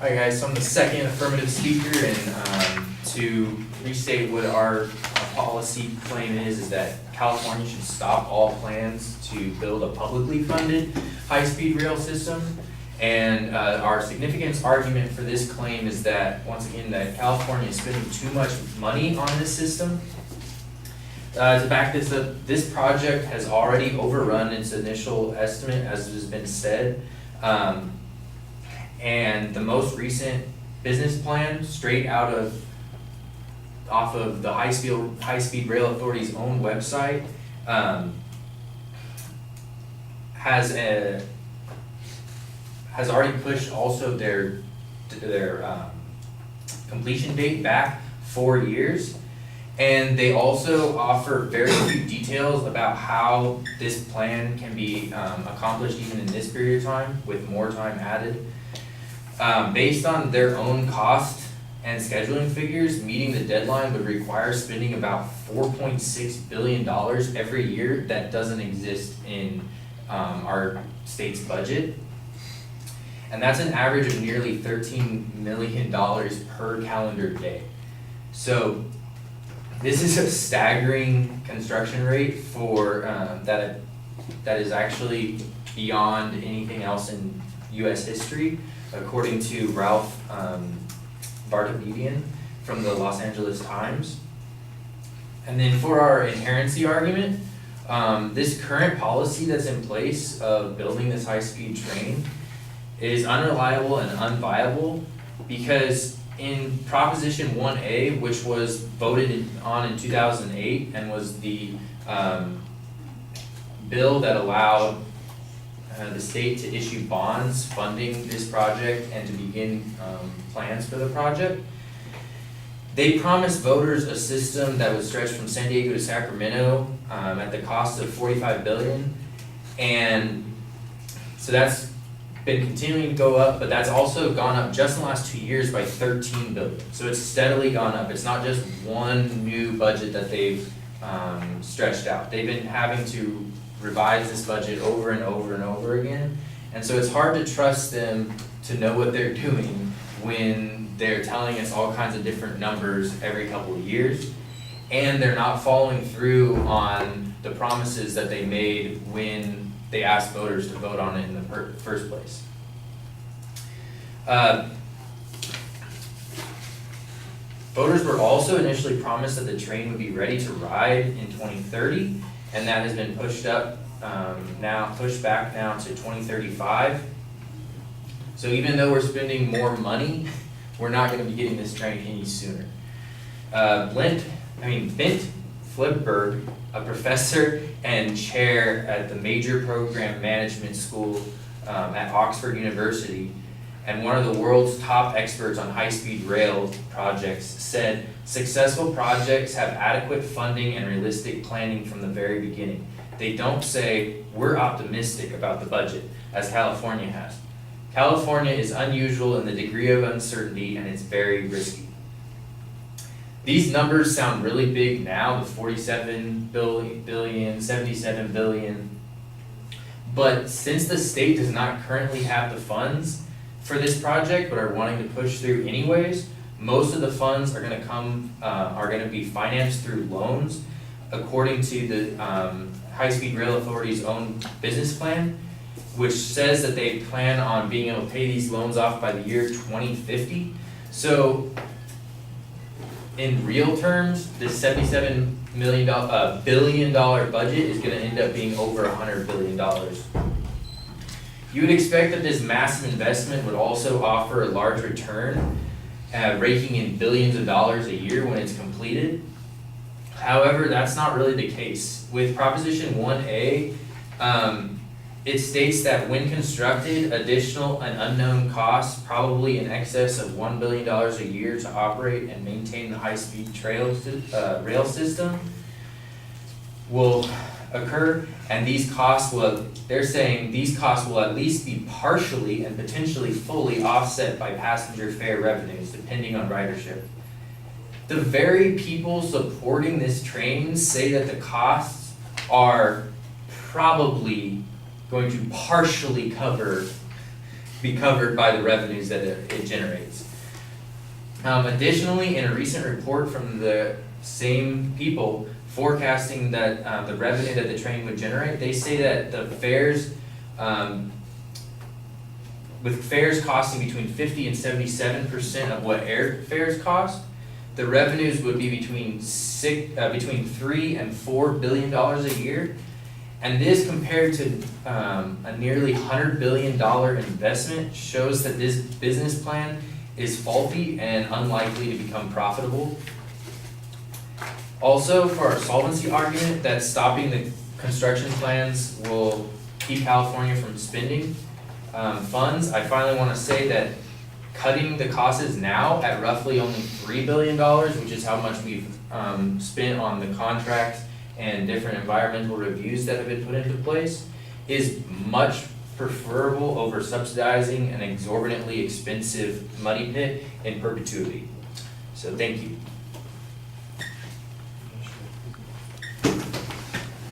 Hi guys, so I'm the second affirmative speaker, and to restate what our policy claim is that California should stop all plans to build a publicly funded high-speed rail system. And our significance argument for this claim is that, once again, that California is spending too much money on this system. To back this up, this project has already overrun its initial estimate, as has been said. And the most recent business plan, straight off of the High Speed Rail Authority's own website, has already pushed also their completion date back 4 years. And they also offer very few details about how this plan can be accomplished even in this period of time, with more time added. Based on their own cost and scheduling figures, meeting the deadline would require spending about $4.6 billion every year that doesn't exist in our state's budget. And that's an average of nearly $13 million per calendar day. So this is a staggering construction rate for that is actually beyond anything else in U.S. history, according to Ralph Bartavedian from the Los Angeles Times. And then for our inherency argument, this current policy that's in place of building this high-speed train is unreliable and unviable, because in Proposition 1A, which was voted on in 2008 and was the bill that allowed the state to issue bonds funding this project and to begin plans for the project, they promised voters a system that would stretch from San Diego to Sacramento at the cost of $45 billion. And so that's been continuing to go up, but that's also gone up just in the last 2 years by $13 billion. So it's steadily gone up. It's not just one new budget that they've stretched out. They've been having to revise this budget over and over and over again. And so it's hard to trust them to know what they're doing when they're telling us all kinds of different numbers every couple of years, and they're not following through on the promises that they made when they asked voters to vote on it in the first place. Voters were also initially promised that the train would be ready to ride in 2030, and that has been pushed back now to 2035. So even though we're spending more money, we're not going to be getting this train any sooner. Bent Flipberg, a professor and chair at the Major Program Management School at Oxford University, and one of the world's top experts on high-speed rail projects, said successful projects have adequate funding and realistic planning from the very beginning. They don't say, we're optimistic about the budget, as California has. California is unusual in the degree of uncertainty, and it's very risky. These numbers sound really big now, the 47 billion, 77 billion. But since the state does not currently have the funds for this project, but are wanting to push through anyways, most of the funds are going to be financed through loans, according to the High Speed Rail Authority's own business plan, which says that they plan on being able to pay these loans off by the year 2050. So in real terms, this $77 billion budget is going to end up being over $100 billion. You would expect that this massive investment would also offer a large return, raking in billions of dollars a year when it's completed. However, that's not really the case. With Proposition 1A, it states that when constructed, additional and unknown costs, probably in excess of $1 billion a year to operate and maintain the high-speed rail system, will occur, and they're saying these costs will at least be partially and potentially fully offset by passenger fare revenues, depending on ridership. The very people supporting this train say that the costs are probably going to partially cover be covered by the revenues that it generates. Additionally, in a recent report from the same people forecasting that the revenue that the train would generate, they say that the fares, with fares costing between 50 and 77% of what airfares cost, the revenues would be between $3 and $4 billion a year. And this, compared to a nearly $100 billion investment, shows that this business plan is faulty and unlikely to become profitable. Also, for our solvency argument that stopping the construction plans will keep California from spending funds, I finally want to say that cutting the costs now at roughly only $3 billion, which is how much we've spent on the contract and different environmental reviews that have been put into place, is much preferable over subsidizing an exorbitantly expensive money pit in perpetuity. So thank you.